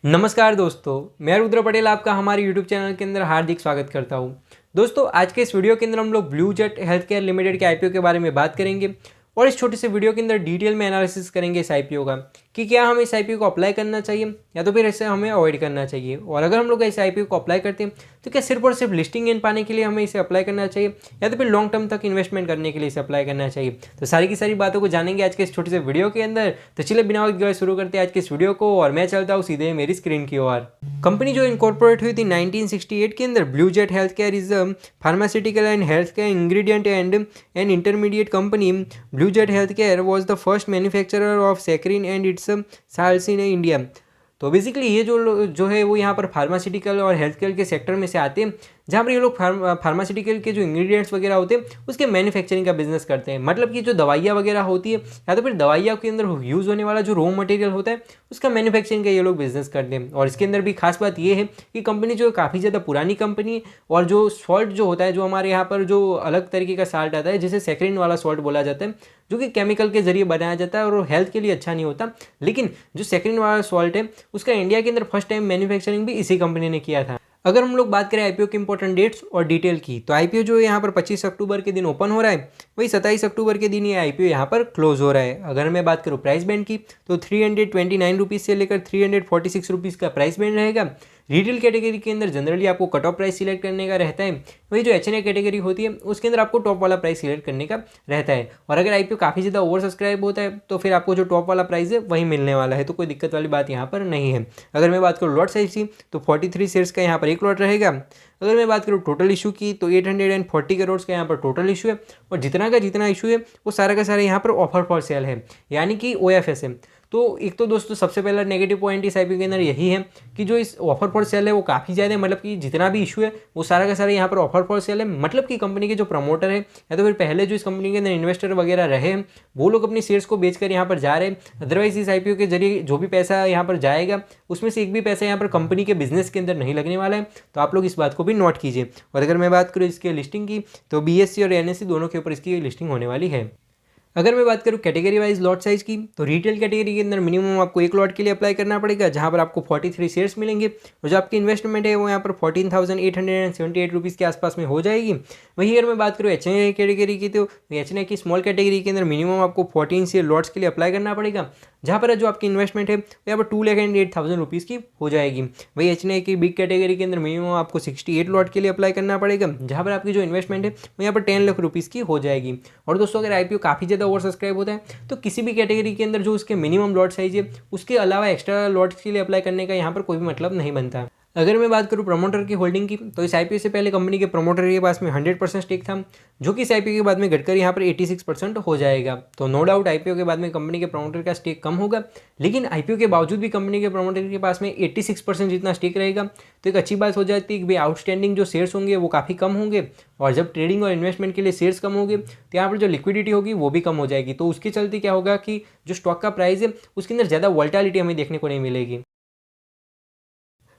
नमस्कार दोस्तों, मैं रुद्र पटेल आपका हमारे YouTube चैनल के अंदर हार्दिक स्वागत करता हूं। दोस्तों, आज के इस वीडियो के अंदर हम लोग blue jet health care limited के आईपीओ के बारे में बात करेंगे और इस छोटे से वीडियो के अंदर डिटेल में एनालिसिस करेंगे इस आईपीओ का कि क्या हमें इस आईपीओ को अप्लाई करना चाहिए या तो फिर इसे हमें अवॉइड करना चाहिए। और अगर हम लोग इस आईपीओ को अप्लाई करते हैं तो क्या सिर्फ और सिर्फ लिस्टिंग गेन पाने के लिए हमें इसे अप्लाई करना चाहिए या तो फिर लॉन्ग टर्म तक इन्वेस्टमेंट करने के लिए इसे अप्लाई करना चाहिए। तो सारी की सारी बातों को जानेंगे आज के इस छोटे से वीडियो के अंदर। तो चलिए बिना वक्त गए शुरू करते हैं आज के इस वीडियो को और मैं चलता हूँ सीधे मेरी स्क्रीन की ओर। कंपनी जो इनकॉर्पोरेट हुई थी 1968 के अंदर, blue jet health care is a pharmaceutical and health care ingredient and an intermediate company. Blue jet health care was the first manufacturer of saccharin and its salts in India। तो basically ये जो है वो यहाँ पर pharmaceutical और health care के sector में से आते हैं, जहाँ पर ये लोग फार्मास्यूटिकल के जो इंग्रेडिएंट्स वगैरह होते हैं उसके मैन्युफैक्चरिंग का बिजनेस करते हैं। मतलब कि जो दवाइयाँ वगैरह होती है या तो फिर दवाइयाँ के अंदर यूज़ होने वाला जो रॉ मटेरियल होता है उसका मैन्युफैक्चरिंग का ये लोग बिजनेस करते हैं। और इसके अंदर भी खास बात ये है कि कंपनी जो काफ़ी ज़्यादा पुरानी कंपनी है और जो सॉल्ट जो होता है, जो हमारे यहाँ पर जो अलग तरीके का साल्ट आता है जिसे सैकरिन वाला सॉल्ट बोला जाता है, जो कि केमिकल के जरिए बनाया जाता है और हेल्थ के लिए अच्छा नहीं होता, लेकिन जो सैकरिन वाला सॉल्ट है उसका इंडिया के अंदर फर्स्ट टाइम मैन्युफैक्चरिंग भी इसी कंपनी ने किया था। अगर हम लोग बात करें आईपीओ के इंपॉर्टेंट डेट्स और डिटेल की, तो आईपीओ जो यहाँ पर 25 अक्टूबर के दिन ओपन हो रहा है, वही 27 अक्टूबर के दिन ये आईपीओ यहाँ पर क्लोज हो रहा है। अगर मैं बात करूँ प्राइस बैंड की, तो 329 रुपीज़ से लेकर 346 रुपीज़ का प्राइस बैंड रहेगा। रिटेल कैटेगरी के अंदर जनरली आपको कट ऑफ प्राइस सिलेक्ट करने का रहता है, वही जो एचएनए कैटेगरी होती है उसके अंदर आपको टॉप वाला प्राइस सिलेक्ट करने का रहता है। और अगर आईपीओ काफ़ी ज़्यादा ओवर सब्सक्राइब होता है तो फिर आपको जो टॉप वाला प्राइस है वही मिलने वाला है, तो कोई दिक्कत वाली बात यहाँ पर नहीं है। अगर मैं बात करूँ लॉट साइज की, तो 43 शेयर्स का यहाँ पर एक लॉट रहेगा। अगर मैं बात करूँ टोटल इशू की, तो 840 करोड़ का यहाँ पर टोटल इशू है और जितना का जितना इशू है वो सारा का सारा यहाँ पर ऑफर फॉर सेल है, यानी कि ओएफएस है। तो एक तो दोस्तों सबसे पहला नेगेटिव पॉइंट इस आईपीओ के अंदर यही है कि जो इस ऑफर फॉर सेल है वो काफ़ी ज़्यादा है। मतलब कि जितना भी इशू है वो सारा का सारा यहाँ पर ऑफर फॉर सेल है। मतलब कि कंपनी के जो प्रमोटर है या तो फिर पहले जो इस कंपनी के अंदर इन्वेस्टर वगैरह रहे हैं वो लोग अपनी शेयर्स को बेचकर यहाँ पर जा रहे हैं। अदरवाइज इस आईपीओ के जरिए जो भी पैसा यहाँ पर जाएगा उसमें से एक भी पैसा यहाँ पर कंपनी के बिजनेस के अंदर नहीं लगने वाला है, तो आप लोग इस बात को भी नोट कीजिए। और अगर मैं बात करूँ इसके लिस्टिंग की, तो बीएससी और एनएससी दोनों के ऊपर इसकी लिस्टिंग होने वाली है। अगर मैं बात करूँ कैटेगरी वाइज लॉट साइज की, तो रिटेल कैटेगरी के अंदर मिनिमम आपको एक लॉट के लिए अप्लाई करना पड़ेगा, जहाँ पर आपको 43 शेयर्स मिलेंगे और जो आपकी इन्वेस्टमेंट है वो यहाँ पर 14,878 रुपीज़ के आसपास में हो जाएगी। वहीं अगर मैं बात करूँ एचएनए कैटेगरी की, तो एचएनए की स्मॉल कैटेगरी के अंदर मिनिमम आपको 14 शेयर लॉट्स के लिए अप्लाई करना पड़ेगा, जहाँ पर जो आपकी इन्वेस्टमेंट है वो यहाँ पर 2,08,000 रुपीज़ की हो जाएगी। वही एचएनए की बिग कैटेगरी के अंदर मिनिमम आपको 68 लॉट के लिए अप्लाई करना पड़ेगा, जहाँ पर आपकी जो इन्वेस्टमेंट है वो यहाँ पर 10 लाख रुपीज़ की हो जाएगी। और दोस्तों अगर आईपीओ काफ़ी ज़्यादा ओवर सब्सक्राइब होता है तो किसी भी कैटेगरी के अंदर जो उसके मिनिमम लॉट साइज है उसके अलावा एक्स्ट्रा लॉट्स के लिए अप्लाई करने का यहाँ पर कोई भी मतलब नहीं बनता। अगर मैं बात करूँ प्रमोटर की होल्डिंग की, तो इस आईपीओ से पहले कंपनी के प्रमोटर के पास में 100% स्टेक था, जो कि इस आईपीओ के बाद में घटकर यहाँ पर 86% हो जाएगा। तो नो डाउट आईपीओ के बाद में कंपनी के प्रमोटर का स्टेक कम होगा, लेकिन आईपीओ के बावजूद भी कंपनी के प्रमोटर के पास में 86% जितना स्टेक रहेगा, तो एक अच्छी बात हो जाती है कि भाई आउटस्टैंडिंग जो शेयर्स होंगे वो काफ़ी कम होंगे और जब ट्रेडिंग और इन्वेस्टमेंट के लिए शेयर्स कम होंगे तो यहाँ पर जो लिक्विडिटी होगी वो भी कम हो जाएगी। तो उसके चलते क्या होगा कि जो स्टॉक का प्राइस है उसके अंदर ज़्यादा वोलेटिलिटी हमें देखने को नहीं मिलेगी।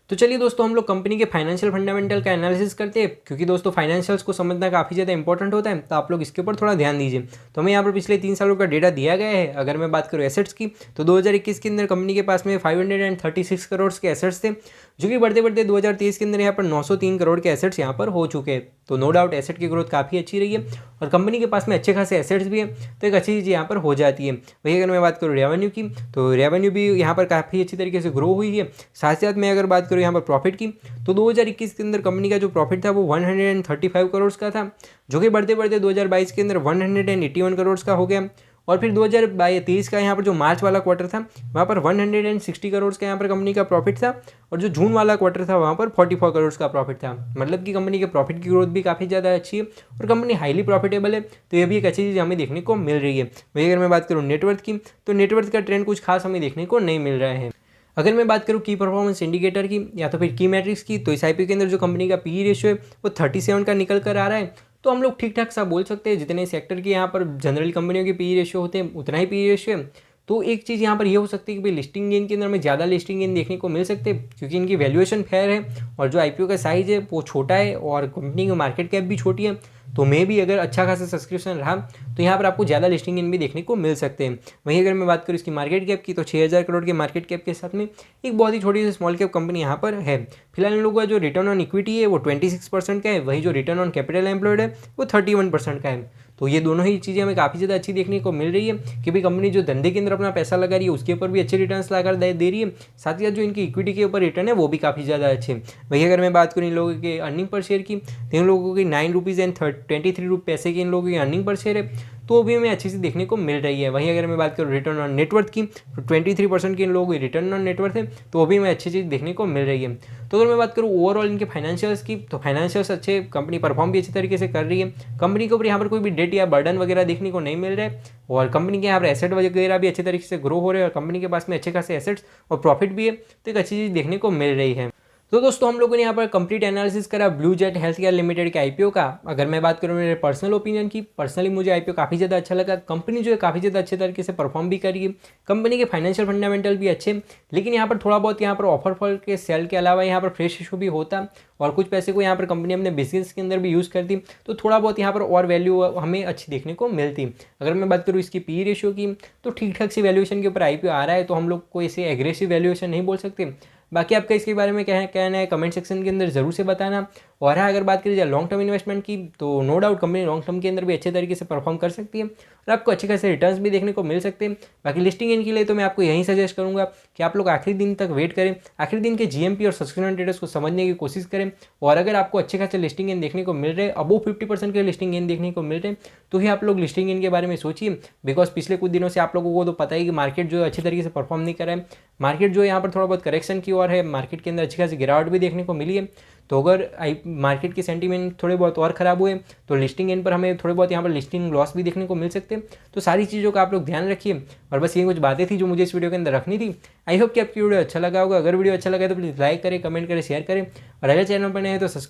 तो चलिए दोस्तों हम लोग कंपनी के फाइनेंशियल फंडामेंटल का एनालिसिस करते हैं, क्योंकि दोस्तों फाइनेंशियल्स को समझना काफ़ी ज़्यादा इंपॉर्टेंट होता है, तो आप लोग इसके ऊपर थोड़ा ध्यान दीजिए। तो हमें यहाँ पर पिछले 3 सालों का डेटा दिया गया है। अगर मैं बात करूँ एसेट्स की, तो 2021 के अंदर कंपनी के पास में 536 करोड़ के एसेट्स थे, जो कि बढ़ते बढ़ते 2023 के अंदर यहाँ पर 903 करोड़ के एसेट्स यहाँ पर हो चुके हैं। तो नो डाउट एसेट की ग्रोथ काफ़ी अच्छी रही है और कंपनी के पास में अच्छे खासे एसेट्स भी हैं, तो एक अच्छी चीज़ यहाँ पर हो जाती है। वही अगर मैं बात करूँ रेवेन्यू की, तो रेवेन्यू भी यहाँ पर काफ़ी अच्छी तरीके से ग्रो हुई है। साथ साथ मैं अगर बात करूँ यहाँ पर प्रॉफिट की, तो 2021 के अंदर कंपनी का जो प्रॉफिट था वो 135 करोड़ का था, जो कि बढ़ते बढ़ते 2022 के अंदर 181 करोड़ का हो गया। और फिर 2023 का यहाँ पर जो मार्च वाला क्वार्टर था वहाँ पर 160 करोड़ का यहाँ पर कंपनी का प्रॉफिट था और जो जून वाला क्वार्टर था वहाँ पर 44 करोड़ का प्रॉफिट था। मतलब कि कंपनी के प्रॉफिट की ग्रोथ भी काफ़ी ज़्यादा अच्छी है और कंपनी हाईली प्रॉफिटेबल है, तो ये भी एक अच्छी चीज़ हमें देखने को मिल रही है। वही अगर मैं बात करूँ नेटवर्थ की, तो नेटवर्थ का ट्रेंड कुछ खास हमें देखने को नहीं मिल रहा है। अगर मैं बात करूँ की परफॉर्मेंस इंडिकेटर की या तो फिर की मैट्रिक्स की, तो इस आईपीओ के अंदर जो कंपनी का पी रेशियो है वो 37 का निकल कर आ रहा है। तो हम लोग ठीक ठाक सा बोल सकते हैं, जितने सेक्टर के यहाँ पर जनरल कंपनियों के पी रेशियो होते हैं उतना ही पी रेशियो है। तो एक चीज़ यहाँ पर ये हो सकती है कि भाई लिस्टिंग गेन के अंदर में ज़्यादा लिस्टिंग गेन देखने को मिल सकते हैं, क्योंकि इनकी वैल्यूएशन फेयर है और जो आईपीओ का साइज़ है वो छोटा है और कंपनी की मार्केट कैप भी छोटी है। तो मे भी अगर अच्छा खासा सब्सक्रिप्शन रहा तो यहाँ पर आपको ज़्यादा लिस्टिंग इन भी देखने को मिल सकते हैं। वहीं अगर मैं बात करूँ इसकी मार्केट कैप की, तो 6000 करोड़ के मार्केट कैप के साथ में एक बहुत ही छोटी सी स्मॉल कैप कंपनी यहाँ पर है। फिलहाल इन लोगों का जो रिटर्न ऑन इक्विटी है वो 26% का है, वही जो रिटर्न ऑन कैपिटल एम्प्लॉयड है वो 31% का है। तो ये दोनों ही चीज़ें हमें काफ़ी ज़्यादा अच्छी देखने को मिल रही है कि भाई कंपनी जो धंधे के अंदर अपना पैसा लगा रही है उसके ऊपर भी अच्छे रिटर्न्स लाकर दे रही है, साथ ही साथ जो इनकी इक्विटी के ऊपर रिटर्न है वो भी काफ़ी ज़्यादा अच्छे। वही अगर मैं बात करूँ इन लोगों के अर्निंग पर शेयर की, तो इन लोगों की 9 रुपीज़ एंड 23 पैसे की इन लोगों की अर्निंग पर शेयर है, तो भी हमें अच्छी सी देखने को मिल रही है। वहीं अगर मैं बात करूँ रिटर्न ऑन नेटवर्थ की, तो 23% की इन लोगों की रिटर्न ऑन नेटवर्थ है, तो वो भी हमें अच्छी चीज़ देखने को मिल रही है। तो अगर मैं बात करूँ ओवरऑल इनके फाइनेंशियल्स की, तो फाइनेंशियल्स अच्छे, कंपनी परफॉर्म भी अच्छे तरीके से कर रही है। कंपनी के ऊपर यहाँ पर कोई भी डेट या बर्डन वगैरह देखने को नहीं मिल रहा है, और कंपनी के यहाँ पर एसेट वगैरह भी अच्छे तरीके से ग्रो हो रहे हैं, और कंपनी के पास में अच्छे खासे एसेट्स और प्रॉफिट भी है, तो एक अच्छी चीज़ देखने को मिल रही है। तो दोस्तों हम लोगों ने यहाँ पर कंप्लीट एनालिसिस करा blue jet health care limited के आईपीओ का। अगर मैं बात करूँ मेरे पर्सनल ओपिनियन की, पर्सनली मुझे आईपीओ काफ़ी ज़्यादा अच्छा लगा। कंपनी जो है काफ़ी ज़्यादा अच्छे तरीके से परफॉर्म भी करी है, कंपनी के फाइनेंशियल फंडामेंटल भी अच्छे, लेकिन यहाँ पर थोड़ा बहुत यहाँ पर ऑफर फॉल के सेल के अलावा यहाँ पर फ्रेश इशू भी होता, और कुछ पैसे को यहाँ पर कंपनी अपने बिजनेस के अंदर भी यूज़ करती, तो थोड़ा बहुत यहाँ पर और वैल्यू हमें अच्छी देखने को मिलती। अगर मैं बात करूँ इसकी पी रेशियो की, तो ठीक ठाक सी वैल्यूएशन के ऊपर आईपीओ आ रहा है, तो हम लोग को इसे एग्रेसिव वैल्यूएशन नहीं बोल सकते। बाकी आपका इसके बारे में क्या कहना है कमेंट सेक्शन के अंदर जरूर से बताना। और हाँ, अगर बात करी जाए लॉन्ग टर्म इन्वेस्टमेंट की, तो no doubt company long term के अंदर भी अच्छे तरीके से परफॉर्म कर सकती है, और आपको अच्छे खासे रिटर्न्स भी देखने को मिल सकते हैं। बाकी लिस्टिंग इन के लिए तो मैं आपको यही सजेस्ट करूंगा कि आप लोग आखिरी दिन तक वेट करें, आखिरी दिन के जीएमपी और सब्सक्रिप्शन डेट्स को समझने की कोशिश करें, और अगर आपको अच्छे खासे लिस्टिंग इन देखने को मिल रहे हैं, अबो 50% के लिस्टिंग इन देखने को मिल रहे हैं, तो ही आप लोग लिस्टिंग इन के बारे में सोचिए। बिकॉज पिछले कुछ दिनों से आप लोगों को तो पता ही कि मार्केट जो है अच्छे तरीके से परफॉर्म नहीं कर रहा है, मार्केट जो है यहाँ पर थोड़ा बहुत करेक्शन की ओर है, मार्केट के अंदर अच्छी खासी गिरावट भी देखने को मिली है। तो अगर मार्केट के सेंटीमेंट थोड़े बहुत और ख़राब हुए तो लिस्टिंग इन पर हमें थोड़े बहुत यहाँ पर लिस्टिंग लॉस भी देखने को मिल सकते हैं। तो सारी चीज़ों का आप लोग ध्यान रखिए। और बस ये कुछ बातें थी जो मुझे इस वीडियो के अंदर रखनी थी। आई होप कि आपकी वीडियो अच्छा लगा होगा। अगर वीडियो अच्छा लगा तो प्लीज़ लाइक करें, कमेंट करें, शेयर करें, और अगर चैनल पर नए हैं तो सब्सक्राइब